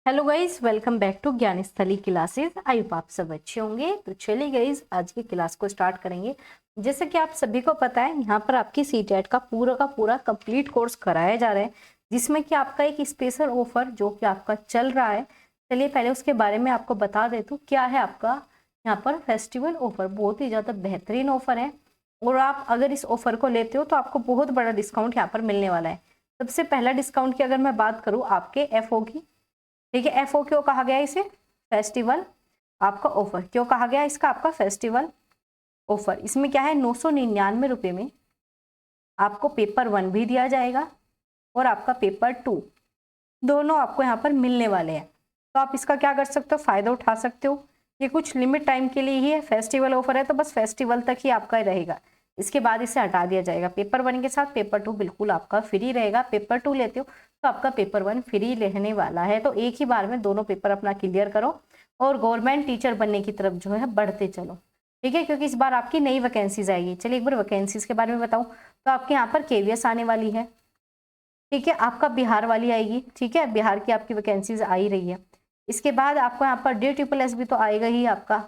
Hello guys, welcome back to Gyan Sthali classes. I hope आप सब अच्छे होंगे। तो चलिए गाइज, आज की क्लास को स्टार्ट करेंगे। जैसे कि आप सभी को पता है, यहाँ पर आपकी सीटेट का पूरा कंप्लीट कोर्स कराया जा रहा है, जिसमें कि आपका एक स्पेशल ऑफर जो कि आपका चल रहा है। चलिए पहले उसके बारे में आपको बता देता हूँ क्या है आपका यहाँ पर फेस्टिवल ऑफर। बहुत ही ज़्यादा बेहतरीन ऑफर है और आप अगर इस ऑफर को लेते हो तो आपको बहुत बड़ा डिस्काउंट यहाँ पर मिलने वाला है। सबसे पहला डिस्काउंट की अगर मैं बात करूँ आपके एफओ की, ठीक है। एफओ क्यों कहा गया इसे? फेस्टिवल आपका ऑफर क्यों कहा गया इसका? आपका फेस्टिवल ऑफर। इसमें क्या है, 999 में आपको पेपर 1 भी दिया जाएगा और आपका पेपर 2 दोनों आपको यहाँ पर मिलने वाले हैं। तो आप इसका क्या कर सकते हो, फायदा उठा सकते हो। ये कुछ लिमिट टाइम के लिए ही है, फेस्टिवल ऑफर है, तो बस फेस्टिवल तक ही आपका रहेगा। इसके बाद इसे हटा दिया जाएगा। पेपर 1 के साथ पेपर 2 बिल्कुल आपका फ्री रहेगा। पेपर 2 लेते हो तो आपका पेपर 1 फ्री रहने वाला है। तो एक ही बार में दोनों पेपर अपना क्लियर करो और गवर्नमेंट टीचर बनने की तरफ जो है बढ़ते चलो, ठीक है। क्योंकि इस बार आपकी नई वैकेंसीज आएगी। चलिए एक बार वैकेंसीज के बारे में बताऊं तो आपके यहाँ पर केवीएस आने वाली है, ठीक है। आपका बिहार वाली आएगी, ठीक है, बिहार की आपकी वैकेंसीज आ ही रही है। इसके बाद आपको यहाँ पर DSSS भी तो आएगा ही आपका,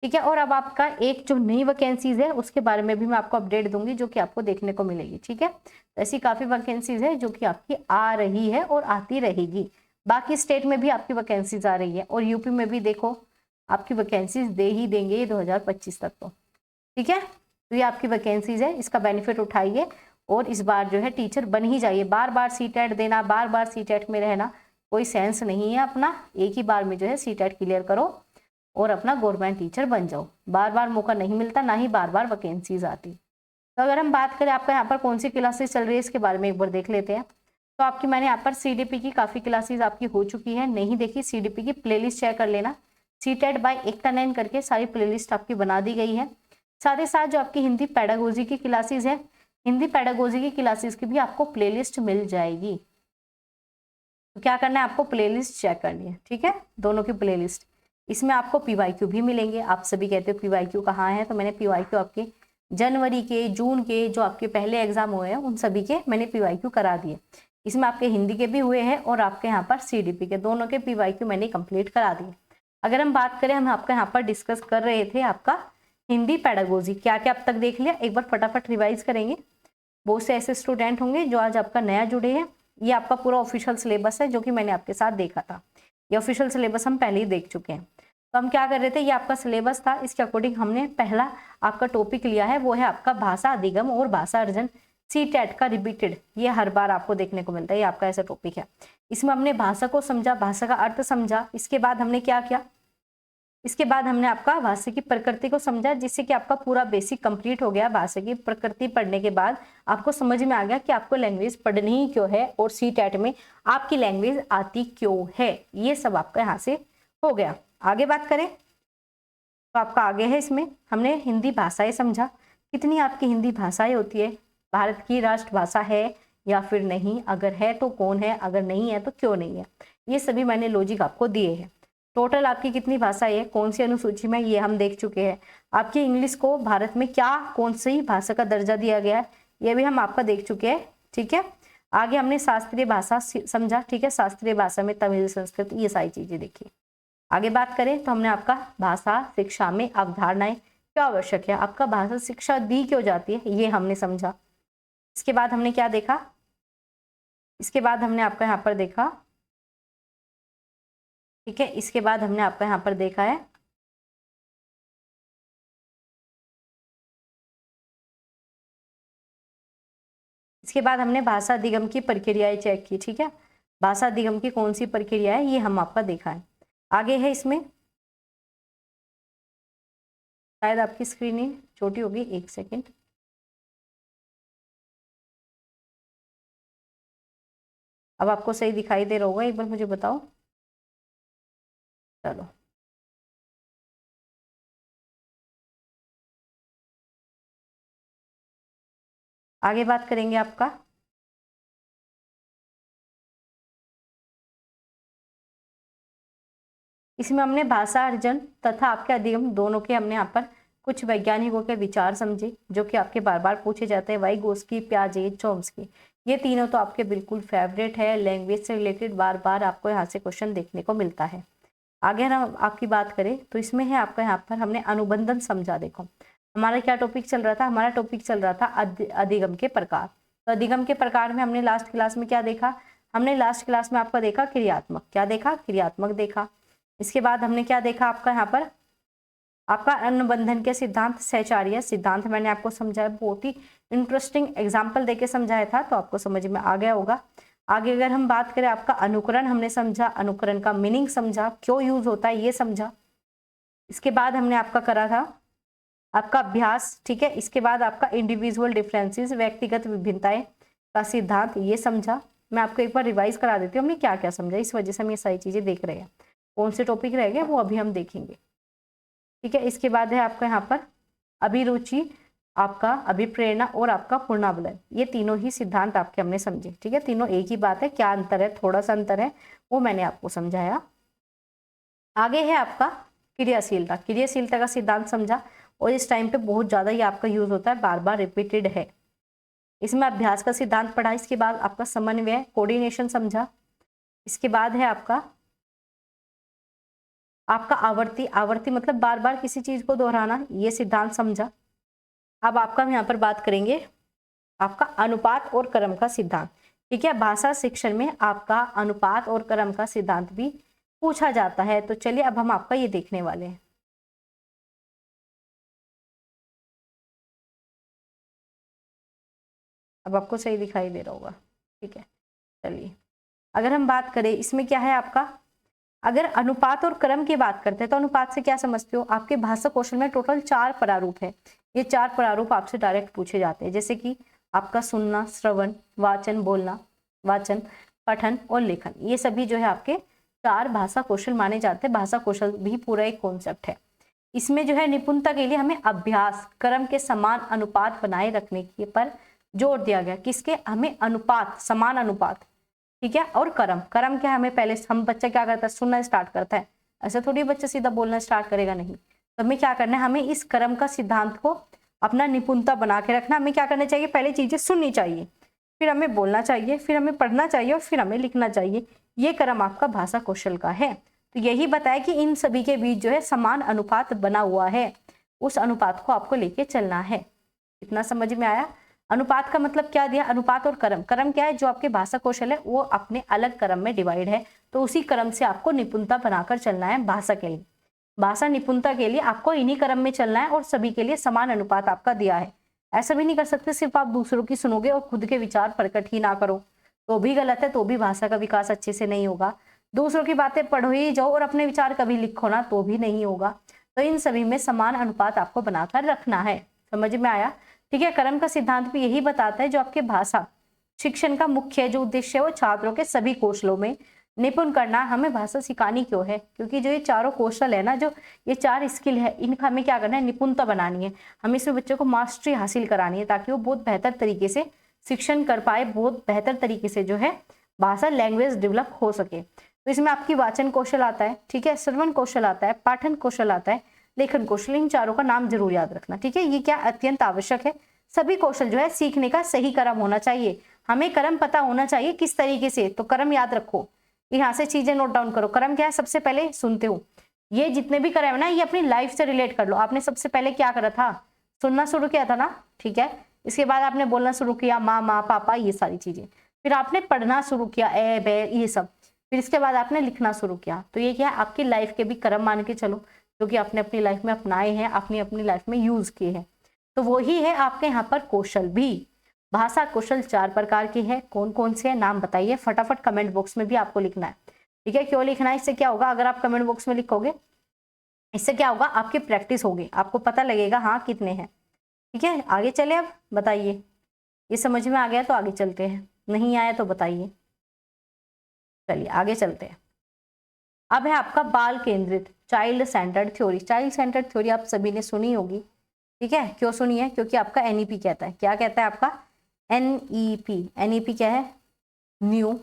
ठीक है। और अब आपका एक जो नई वैकेंसीज है उसके बारे में भी मैं आपको अपडेट दूंगी, जो कि आपको देखने को मिलेगी, ठीक है। तो ऐसी काफी वैकेंसीज है जो कि आपकी आ रही है और आती रहेगी। बाकी स्टेट में भी आपकी वैकेंसीज आ रही है और यूपी में भी देखो आपकी वैकेंसीज दे ही देंगे 2025 तक तो, ठीक है। तो ये आपकी वैकेंसीज है, इसका बेनिफिट उठाइए और इस बार जो है टीचर बन ही जाइए। बार बार सीटेट देना, बार बार सीटेट में रहना कोई सेंस नहीं है अपना। एक ही बार में जो है सीटेट क्लियर करो और अपना गवर्नमेंट टीचर बन जाओ। बार बार मौका नहीं मिलता, ना ही बार बार वैकेंसीज आती। तो अगर हम बात करें आपका यहाँ पर कौन सी क्लासेस चल रही है, इसके बारे में एक बार देख लेते हैं। तो आपकी मैंने यहाँ पर CDP की काफ़ी क्लासेस आपकी हो चुकी है। नहीं देखी CDP की प्लेलिस्ट चेक कर लेना। सीटेट बाय एकता 9 करके सारी प्लेलिस्ट आपकी बना दी गई है। साथ ही साथ जो आपकी हिंदी पेडागोजी की क्लासेस है, हिंदी पेडागोजी की क्लासेस की भी आपको प्लेलिस्ट मिल जाएगी। तो क्या करना है, आपको प्लेलिस्ट चेक करनी है, ठीक है, दोनों की प्लेलिस्ट। इसमें आपको PYQ भी मिलेंगे। आप सभी कहते हो PYQ कहाँ है, तो मैंने PYQ आपके जनवरी के, जून के जो आपके पहले एग्जाम हुए हैं उन सभी के मैंने PYQ करा दिए। इसमें आपके हिंदी के भी हुए हैं और आपके यहाँ पर CDP के दोनों के PYQ मैंने कंप्लीट करा दिए। अगर हम बात करें, हम आपका यहाँ पर डिस्कस कर रहे थे आपका हिंदी पेडागोजी, क्या क्या अब तक देख लिया, एक बार फटाफट रिवाइज करेंगे। बहुत से ऐसे स्टूडेंट होंगे जो आज आपका नया जुड़े हैं। ये आपका पूरा ऑफिशियल सिलेबस है जो कि मैंने आपके साथ देखा था। ये ऑफिशियल सिलेबस हम पहले ही देख चुके हैं। तो हम क्या कर रहे थे, ये आपका सिलेबस था, इसके अकॉर्डिंग हमने पहला आपका टॉपिक लिया है, वो है आपका भाषा अधिगम और भाषा अर्जन। सीटेट का रिपीटेड, ये हर बार आपको देखने को मिलता है, ये आपका ऐसा टॉपिक है। इसमें हमने भाषा को समझा, भाषा का अर्थ समझा। इसके बाद हमने क्या किया, इसके बाद हमने आपका भाषा की प्रकृति को समझा, जिससे कि आपका पूरा बेसिक कंप्लीट हो गया। भाषा की प्रकृति पढ़ने के बाद आपको समझ में आ गया कि आपको लैंग्वेज पढ़नी ही क्यों है और सीटेट में आपकी लैंग्वेज आती क्यों है। ये सब आपका यहाँ से हो गया। आगे बात करें तो आपका आगे है, इसमें हमने हिंदी भाषाएं समझा। कितनी आपकी हिंदी भाषाएं होती है, भारत की राष्ट्रभाषा है या फिर नहीं, अगर है तो कौन है, अगर नहीं है तो क्यों नहीं है, ये सभी मैंने लॉजिक आपको दिए हैं। टोटल आपकी कितनी भाषाएं है, कौन सी अनुसूची में, ये हम देख चुके हैं। आपकी इंग्लिश को भारत में क्या, कौन सी भाषा का दर्जा दिया गया है, ये भी हम आपका देख चुके हैं, ठीक है। आगे हमने शास्त्रीय भाषा समझा, ठीक है, शास्त्रीय भाषा में तमिल, संस्कृत, ये सारी चीजें देखी। आगे बात करें तो हमने आपका भाषा शिक्षा में अवधारणाएं क्यों आवश्यक है, आपका भाषा शिक्षा दी क्यों जाती है, ये हमने समझा। इसके बाद हमने क्या देखा, इसके बाद हमने आपका यहाँ पर देखा, ठीक है, इसके बाद हमने आपका यहाँ पर देखा है इसके बाद हमने भाषा अधिगम की प्रक्रियाएं चेक की, ठीक है। भाषा अधिगम की कौन सी प्रक्रिया है, ये हम आपका देखा है। आगे है, इसमें शायद आपकी स्क्रीन छोटी होगी, एक सेकेंड। अब आपको सही दिखाई दे रहा होगा, एक बार मुझे बताओ। चलो, आगे बात करेंगे आपका इसमें हमने भाषा अर्जन तथा आपके अधिगम दोनों के हमने यहाँ पर कुछ वैज्ञानिकों के विचार समझे, जो कि आपके बार बार पूछे जाते हैं, वाइगोस्की, पियाजे, चॉम्स्की। ये तीनों तो आपके बिल्कुल फेवरेट है, लैंग्वेज से रिलेटेड बार बार आपको यहाँ से क्वेश्चन देखने को मिलता है। आगे हम आपकी बात करें तो इसमें है आपका यहाँ पर हमने अनुबंधन समझा। देखो हमारा क्या टॉपिक चल रहा था, हमारा टॉपिक चल रहा था अधिगम के प्रकार। तो अधिगम के प्रकार में हमने लास्ट क्लास में क्या देखा, हमने लास्ट क्लास में आपका देखा क्रियात्मक, क्या देखा, क्रियात्मक देखा। इसके बाद हमने क्या देखा आपका यहाँ पर, आपका अनुबंधन के सिद्धांत, सहचार्य सिद्धांत मैंने आपको समझाया, बहुत ही इंटरेस्टिंग एग्जाम्पल देके समझाया था, तो आपको समझ में आ गया होगा। आगे अगर हम बात करें आपका अनुकरण हमने समझा, अनुकरण का मीनिंग समझा, क्यों यूज होता है ये समझा। इसके बाद हमने आपका करा था आपका अभ्यास, ठीक है। इसके बाद आपका इंडिविजुअल डिफरेंसेस, व्यक्तिगत विभिन्नताएं का सिद्धांत, ये समझा। मैं आपको एक बार रिवाइज करा देती हूँ हमने क्या क्या समझा, इस वजह से हम ये सारी चीजें देख रहे हैं। कौन से टॉपिक रह गए वो अभी हम देखेंगे, ठीक है। इसके बाद है आपका यहाँ पर अभिरुचि, आपका अभिप्रेरणा और आपका पूर्णावलन, ये तीनों ही सिद्धांत आपके हमने समझे, ठीक है। तीनों एक ही बात है, क्या अंतर है, थोड़ा सा अंतर है, वो मैंने आपको समझाया। आगे है आपका क्रियाशीलता, क्रियाशीलता का सिद्धांत समझा, और इस टाइम पे बहुत ज्यादा ये आपका यूज होता है, बार बार रिपीटेड है। इसमें अभ्यास का सिद्धांत पढ़ा। इसके बाद आपका समन्वय, कोऑर्डिनेशन समझा। इसके बाद है आपका आवर्ती, आवर्ती मतलब बार बार किसी चीज को दोहराना, ये सिद्धांत समझा। अब आपका हम यहाँ पर बात करेंगे आपका अनुपात और क्रम का सिद्धांत, ठीक है। भाषा शिक्षण में आपका अनुपात और क्रम का सिद्धांत भी पूछा जाता है। तो चलिए अब हम आपका ये देखने वाले हैं। अब आपको सही दिखाई दे रहा होगा, ठीक है। चलिए अगर हम बात करें इसमें क्या है आपका, अगर अनुपात और क्रम की बात करते हैं तो अनुपात से क्या समझते हो, आपके भाषा कौशल में टोटल 4 प्रारूप है। ये 4 प्रारूप आपसे डायरेक्ट पूछे जाते हैं, जैसे कि आपका सुनना, श्रवण, वाचन, बोलना, वाचन, पठन और लेखन, ये सभी जो है आपके 4 भाषा कौशल माने जाते हैं। भाषा कौशल भी पूरा एक कॉन्सेप्ट है। इसमें जो है निपुणता के लिए हमें अभ्यास, क्रम के समान अनुपात बनाए रखने के पर जोर दिया गया। किसके, हमें अनुपात, समान अनुपात, ठीक है। और क्रम, क्रम क्या है, हमें पहले हम बच्चा क्या करता है, सुनना स्टार्ट करता है, ऐसा थोड़ी बच्चा सीधा बोलना स्टार्ट करेगा, नहीं। तो हमें क्या करना है, हमें इस क्रम का सिद्धांत को अपना निपुणता बना के रखना। हमें क्या करना चाहिए, पहले चीजें सुननी चाहिए, फिर हमें बोलना चाहिए, फिर हमें पढ़ना चाहिए और फिर हमें लिखना चाहिए। ये क्रम आपका भाषा कौशल का है। तो यही बताया कि इन सभी के बीच जो है समान अनुपात बना हुआ है, उस अनुपात को आपको लेके चलना है। इतना समझ में आया। अनुपात का मतलब क्या दिया, अनुपात और क्रम, क्रम क्या है, जो आपके भाषा कौशल है वो अपने अलग क्रम में डिवाइड है, तो उसी क्रम से आपको निपुणता बनाकर चलना है। भाषा के लिए, भाषा निपुणता के लिए आपको इन्हीं क्रम में चलना है, और सभी के लिए समान अनुपात आपका दिया है। ऐसा भी नहीं कर सकते सिर्फ आप दूसरों की सुनोगे और खुद के विचार प्रकट ही ना करो, तो भी गलत है, तो भी भाषा का विकास अच्छे से नहीं होगा। दूसरों की बातें पढ़ो ही जाओ और अपने विचार कभी लिखो ना, तो भी नहीं होगा। तो इन सभी में समान अनुपात आपको बनाकर रखना है। समझ में आया, ठीक है। क्रम का सिद्धांत भी यही बताता है, जो आपके भाषा शिक्षण का मुख्य जो उद्देश्य है वो छात्रों के सभी कौशलों में निपुण करना। हमें भाषा सिखानी क्यों है, क्योंकि जो ये चारों कौशल है ना, जो ये 4 स्किल है, इनका हमें क्या करना है, निपुणता बनानी है। हमें इसमें बच्चों को मास्टरी हासिल करानी है, ताकि वो बहुत बेहतर तरीके से शिक्षण कर पाए, बहुत बेहतर तरीके से जो है भाषा लैंग्वेज डेवलप हो सके। तो इसमें आपकी वाचन कौशल आता है, ठीक है, श्रवण कौशल आता है, पाठन कौशल आता है, लेखन कौशल, इन चारों का नाम जरूर याद रखना, ठीक है। ये क्या अत्यंत आवश्यक है। सभी कौशल जो है सीखने का सही क्रम होना चाहिए, हमें क्रम पता होना चाहिए किस तरीके से। तो क्रम याद रखो, यहाँ से चीजें नोट डाउन करो। क्रम क्या है, सबसे पहले सुनते हो, ये जितने भी क्रम है ना, ये अपनी लाइफ से रिलेट कर लो। आपने सबसे पहले क्या करा था, सुनना शुरू किया था ना, ठीक है। इसके बाद आपने बोलना शुरू किया, माँ माँ पापा, ये सारी चीजें। फिर आपने पढ़ना शुरू किया, ए बे, ये सब। फिर इसके बाद आपने लिखना शुरू किया। तो ये क्या है, आपकी लाइफ के भी क्रम मान के चलो, जो कि आपने अपनी लाइफ में अपनाए हैं, अपनी अपनी लाइफ में यूज किए हैं। तो वही है आपके यहाँ पर कौशल भी। भाषा कौशल 4 प्रकार के हैं, कौन कौन से हैं नाम बताइए, फटाफट कमेंट बॉक्स में भी आपको लिखना है, ठीक है। क्यों लिखना है, इससे क्या होगा, अगर आप कमेंट बॉक्स में लिखोगे, इससे क्या होगा, आपकी प्रैक्टिस होगी, आपको पता लगेगा हाँ कितने हैं, ठीक है। आगे चले, अब बताइए, ये समझ में आ गया तो आगे चलते हैं, नहीं आया तो बताइए। चलिए आगे चलते हैं। अब है आपका बाल केंद्रित, child centred theory. Child centred theory आप सभी ने सुनी होगी, ठीक है। क्यों सुनी है, क्योंकि आपका एनईपी कहता है, क्या कहता है आपका, एनईपी। एनईपी क्या है, न्यू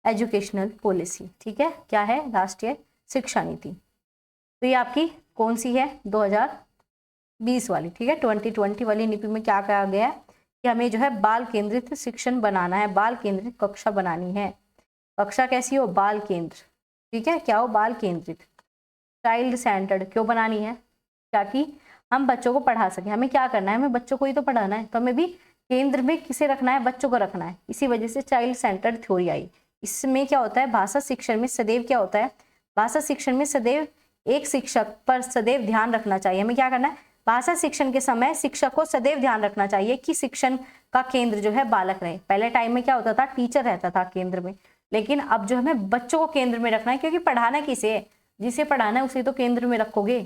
एजुकेशनल पॉलिसी, ठीक है, क्या है, राष्ट्रीय शिक्षा नीति। तो ये आपकी कौन सी है, 2020 वाली, ठीक है। 2020 वाली एनईपी में क्या कहा गया है कि हमें जो है बाल केंद्रित शिक्षण बनाना है, बाल केंद्रित कक्षा बनानी है। कक्षा कैसी हो? बाल केंद्र, ठीक है, क्या हो? बाल केंद्रित, चाइल्ड सेंटर्ड क्यों बनानी है? ताकि हम बच्चों को पढ़ा सके। हमें क्या करना है? हमें बच्चों को ही तो पढ़ाना है, तो हमें भी केंद्र में किसे रखना है? बच्चों को रखना है। इसी वजह से चाइल्ड सेंटर्ड थ्योरी आई। इसमें क्या होता है? भाषा शिक्षण में सदैव क्या होता है? भाषा शिक्षण में सदैव एक शिक्षक पर सदैव ध्यान रखना चाहिए। हमें क्या करना है? भाषा शिक्षण के समय शिक्षक को सदैव ध्यान रखना चाहिए कि शिक्षण का केंद्र जो है बालक रहे। पहले टाइम में क्या होता था? टीचर रहता था केंद्र में, लेकिन अब जो हमें बच्चों को केंद्र में रखना है, क्योंकि पढ़ाना किसे है? जिसे पढ़ाना है उसे तो केंद्र में रखोगे,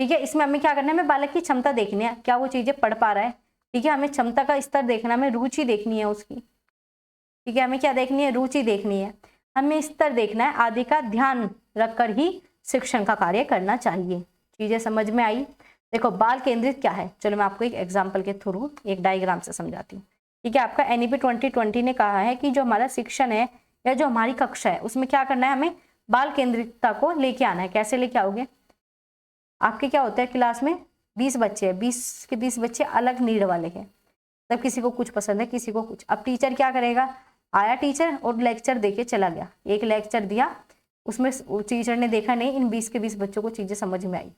ठीक है। इसमें हमें क्या करना है? हमें बालक की क्षमता देखनी है, क्या वो चीजें पढ़ पा रहा है, ठीक है। हमें क्षमता का स्तर देखना, हमें रुचि देखनी है उसकी, ठीक है। हमें क्या देखनी है? रुचि देखनी है, हमें स्तर देखना है, आदि का ध्यान रखकर ही शिक्षण का कार्य करना चाहिए। चीजें समझ में आई? देखो बाल केंद्रित क्या है, चलो मैं आपको एक एग्जाम्पल के थ्रू एक डायग्राम से समझाती हूँ, ठीक है। आपका एनईपी 2020 ने कहा है कि जो हमारा शिक्षण है या जो हमारी कक्षा है उसमें क्या करना है? हमें बाल केंद्रितता को लेके आना है। कैसे लेके आओगे? आपके क्या होता है? क्लास में 20 बच्चे हैं, 20 के 20 बच्चे अलग नीड वाले हैं, तब किसी को कुछ पसंद है, किसी को कुछ। अब टीचर क्या करेगा? आया टीचर और लेक्चर देके चला गया, एक लेक्चर दिया, उसमें टीचर ने देखा नहीं इन 20 के 20 बच्चों को चीजें समझ में आई,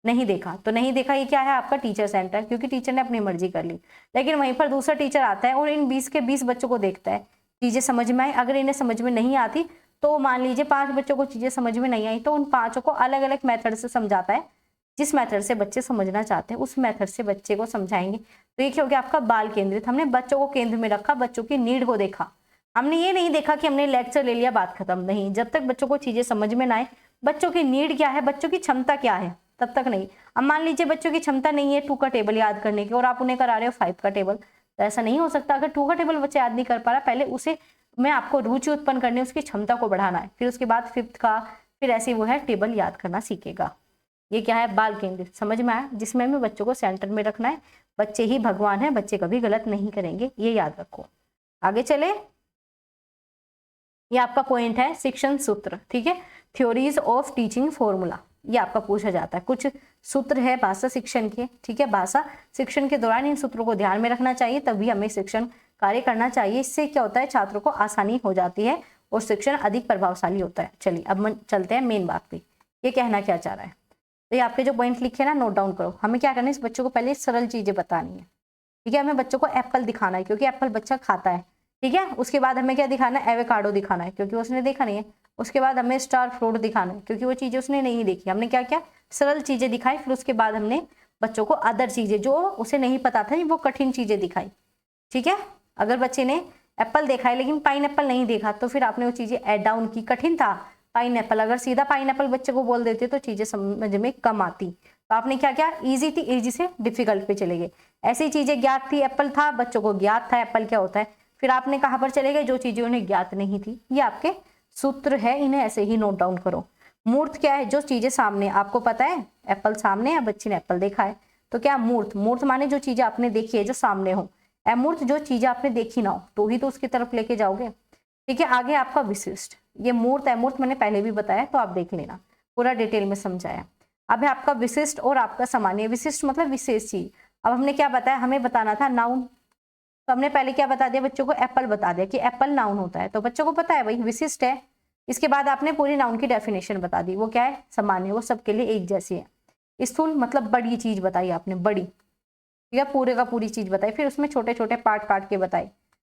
नहीं देखा तो नहीं देखा। ये क्या है? आपका टीचर सेंटर, क्योंकि टीचर ने अपनी मर्जी कर ली। लेकिन वहीं पर दूसरा टीचर आता है और इन 20 के 20 बच्चों को देखता है, चीजें समझ में आई। अगर इन्हें समझ में नहीं आती तो मान लीजिए 5 बच्चों को चीजें समझ में नहीं आई, तो उन 5 को अलग अलग मेथड से समझाता है। जिस मेथड से बच्चे समझना चाहते हैं उस मेथड से बच्चे को समझाएंगे। तो ये क्या हो गया? आपका बाल केंद्रित। हमने बच्चों को केंद्र में रखा, बच्चों की नीड को देखा। हमने ये नहीं देखा कि हमने लेक्चर ले लिया बात खत्म, नहीं। जब तक बच्चों को चीजें समझ में ना आए, बच्चों की नीड क्या है, बच्चों की क्षमता क्या है, तब तक नहीं। अब मान लीजिए बच्चों की क्षमता नहीं है 2 का टेबल याद करने की और आप उन्हें करा रहे हो 5 का टेबल, तो ऐसा नहीं हो सकता। अगर 2 का टेबल बच्चा याद नहीं कर पा रहा, पहले उसे मैं आपको रुचि उत्पन्न करने, उसकी क्षमता को बढ़ाना है, फिर उसके बाद 5th का, फिर ऐसे वो है टेबल याद करना सीखेगा। ये क्या है? बाल केंद्रित। समझ में आया? जिसमें हमें बच्चों को सेंटर में रखना है। बच्चे ही भगवान है, बच्चे कभी गलत नहीं करेंगे, ये याद रखो। आगे चले, ये आपका पॉइंट है शिक्षण सूत्र, ठीक है। थ्योरीज ऑफ टीचिंग फॉर्मूला, ये आपका पूछा जाता है। कुछ सूत्र है भाषा शिक्षण के, ठीक है। भाषा शिक्षण के दौरान इन सूत्रों को ध्यान में रखना चाहिए, तभी हमें शिक्षण कार्य करना चाहिए। इससे क्या होता है? छात्रों को आसानी हो जाती है और शिक्षण अधिक प्रभावशाली होता है। चलिए अब चलते हैं मेन बात पे, ये कहना क्या चाह रहा है। तो ये आपके जो पॉइंट लिखे ना, नोट डाउन करो। हमें क्या करना है? इस बच्चों को पहले सरल चीजें बतानी है, ठीक है। हमें बच्चों को एप्पल दिखाना है, क्योंकि एप्पल बच्चा खाता है, ठीक है। उसके बाद हमें क्या दिखाना है? एवोकाडो दिखाना है, क्योंकि उसने देखा नहीं है। उसके बाद हमें स्टार फ्रूट दिखाना है, क्योंकि वो चीजें उसने नहीं देखी। हमने क्या क्या सरल चीजें दिखाई, फिर उसके बाद हमने बच्चों को अदर चीजें जो उसे नहीं पता था, वो कठिन चीजें दिखाई, ठीक है। अगर बच्चे ने एप्पल देखा है लेकिन पाइनएप्पल नहीं देखा, तो फिर आपने वो चीजें ऐड डाउन की। कठिन था पाइनएप्पल, अगर सीधा पाइनएप्पल बच्चे को बोल देते तो चीजें समझ में कम आती। तो आपने क्या किया? इजी थी, इजी से डिफिकल्ट पे चले गए। ऐसी चीजें ज्ञात थी, एप्पल था, बच्चों को ज्ञात था एप्पल क्या होता है, फिर आपने कहां पर चले गए? जो चीजें उन्हें ज्ञात नहीं थी। ये आपके सूत्र है, इन्हें ऐसे ही नोट डाउन करो। मूर्त क्या है? जो चीजें सामने, आपको पता है एप्पल सामने है, बच्चे ने एप्पल देखा है, तो क्या मूर्त? मूर्त माने जो चीजें आपने देखी है, जो सामने हो। अमूर्त जो चीजें आपने देखी ना हो, तो ही तो उसकी तरफ लेके जाओगे, ठीक है। आगे आपका विशिष्ट, ये मूर्त अमूर्त मैंने पहले भी बताया, तो आप देख लेना, पूरा डिटेल में समझाया। अब है आपका विशिष्ट और आपका सामान्य। विशिष्ट मतलब विशेष चीज। अब हमने क्या बताया? हमें बताना था नाउन, तो हमने पहले क्या बता दिया? बच्चों को एप्पल बता दिया कि एप्पल नाउन होता है, तो बच्चों को पता है भाई विशिष्ट है। इसके बाद आपने पूरी नाउन की डेफिनेशन बता दी, वो क्या है? सामान्य, वो सबके लिए एक जैसी है। स्थूल मतलब बड़ी चीज बताई आपने, बड़ी, ठीक है, पूरे का पूरी चीज बताई, फिर उसमें छोटे छोटे पार्ट काट के बताए,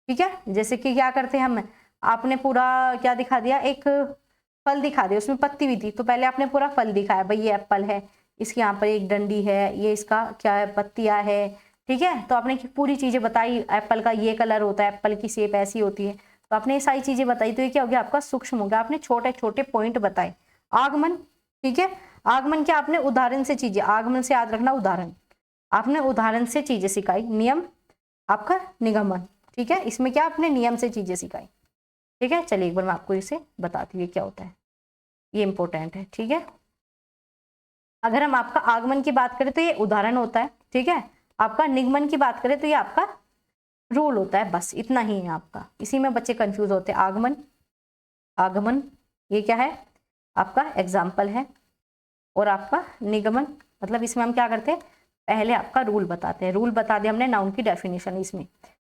ठीक है। जैसे कि क्या करते हैं हम, आपने पूरा क्या दिखा दिया? एक फल दिखा दिया, उसमें पत्ती भी थी, तो पहले आपने पूरा फल दिखाया, भाई ये एप्पल है, इसके यहाँ पर एक डंडी है, ये इसका क्या है? पत्तियां है, ठीक है। तो आपने पूरी चीजें बताई, एप्पल का ये कलर होता है, एप्पल की शेप ऐसी होती है, तो आपने ये सारी चीजें बताई। तो ये क्या हो गया? आपका सूक्ष्म हो गया, आपने छोटे छोटे पॉइंट बताए। आगमन, ठीक है। आगमन क्या? आपने उदाहरण से चीजें, आगमन से याद रखना उदाहरण, आपने उदाहरण से चीजें सिखाई। नियम आपका निगमन, ठीक है, इसमें क्या आपने नियम से चीजें सिखाई, ठीक है। चलिए एक बार मैं आपको इसे बताती हूँ क्या होता है, ये इंपॉर्टेंट है, ठीक है। अगर हम आपका आगमन की बात करें तो ये उदाहरण होता है, ठीक है। आपका निगमन की बात करें तो ये आपका रूल होता है, बस इतना ही है आपका। इसी में बच्चे कंफ्यूज होते हैं। आगमन, आगमन ये क्या है? आपका एग्जाम्पल है। और आपका निगमन मतलब इसमें हम क्या करते हैं? पहले आपका रूल बताते हैं। रूल बता दिया हमने, नाउन की डेफिनेशन इसमें,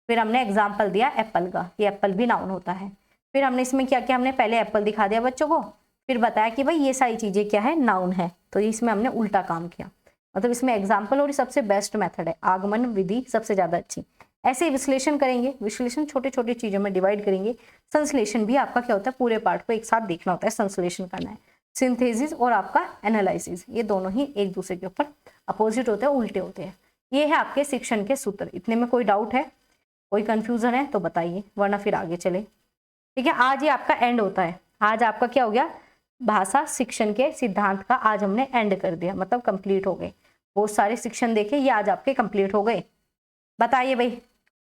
फिर हमने एग्जाम्पल दिया एप्पल का, ये एप्पल भी नाउन होता है। फिर हमने इसमें क्या किया, हमने पहले एप्पल दिखा दिया बच्चों को, फिर बताया कि भाई ये सारी चीजें क्या है, नाउन है। तो इसमें हमने उल्टा काम किया, मतलब इसमें एग्जाम्पल और सबसे बेस्ट मेथड है, आगमन विधि सबसे ज्यादा अच्छी। ऐसे ही विश्लेषण करेंगे, विश्लेषण छोटे छोटे चीजों में डिवाइड करेंगे। संश्लेषण भी आपका क्या होता है, पूरे पार्ट को एक साथ देखना होता है, संश्लेषण करना है। सिंथेसिस और आपका एनालिसिस, ये दोनों ही एक दूसरे के ऊपर अपोजिट होते हैं, उल्टे होते हैं। ये है आपके शिक्षण के सूत्र। इतने में कोई डाउट है, कोई कंफ्यूजन है तो बताइए, वरना फिर आगे चले। ठीक है, आज ये आपका एंड होता है। आज आपका क्या हो गया, भाषा शिक्षण के सिद्धांत का आज हमने एंड कर दिया, मतलब कंप्लीट हो गए। बहुत सारे शिक्षण देखे, ये आज आपके कंप्लीट हो गए। बताइए भाई,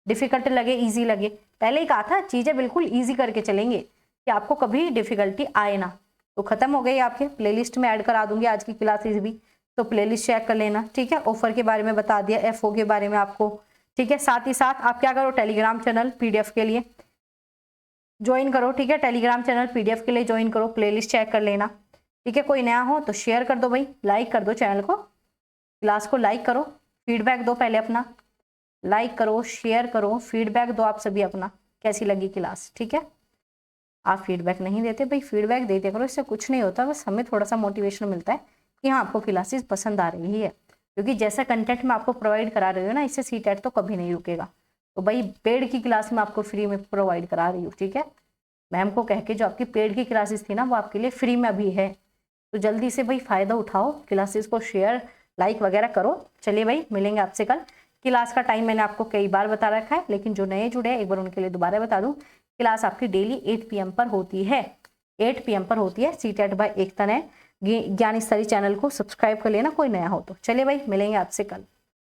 डिफिकल्ट लगे इजी लगे? पहले ही कहा था चीजें बिल्कुल इजी करके चलेंगे कि आपको कभी डिफिकल्टी आए ना। तो खत्म हो गई, आपके प्लेलिस्ट में ऐड करा दूंगी आज की क्लासेस भी, तो प्लेलिस्ट चेक कर लेना। ठीक है, ऑफर के बारे में बता दिया, एफओ के बारे में आपको। ठीक है, साथ ही साथ आप क्या करो, टेलीग्राम चैनल पीडीएफ के लिए ज्वाइन करो। ठीक है, टेलीग्राम चैनल पीडीएफ के लिए ज्वाइन करो, प्लेलिस्ट चेक कर लेना। ठीक है, कोई नया हो तो शेयर कर दो भाई, लाइक कर दो चैनल को, क्लास को लाइक करो, फीडबैक दो पहले अपना, लाइक करो, शेयर करो, फीडबैक दो आप सभी अपना, कैसी लगी क्लास। ठीक है, आप फीडबैक नहीं देते भाई, फीडबैक देते करो, इससे कुछ नहीं होता, बस हमें थोड़ा सा मोटिवेशन मिलता है कि हाँ आपको क्लासेस पसंद आ रही है। क्योंकि जैसा कंटेंट मैं आपको प्रोवाइड करा रही हूँ ना, इससे सीटेट तो कभी नहीं रुकेगा। तो भाई पेड की क्लास में आपको फ्री में प्रोवाइड करा रही हूँ। ठीक है, मैम को कह के जो आपकी पेड की क्लासेस थी ना, वो आपके लिए फ्री में अभी है। तो जल्दी से भाई फ़ायदा उठाओ, क्लासेस को शेयर लाइक वगैरह करो। चलिए भाई, मिलेंगे आपसे कल। क्लास का टाइम मैंने आपको कई बार बता रखा है, लेकिन जो नए जुड़े हैं एक बार उनके लिए दोबारा बता दूं, क्लास आपकी डेली 8 PM पर होती है। 8 PM पर होती है, सीटेट बाय एकता ने ज्ञान स्तरी चैनल को सब्सक्राइब कर लेना, कोई नया हो तो। चलिए भाई, मिलेंगे आपसे कल।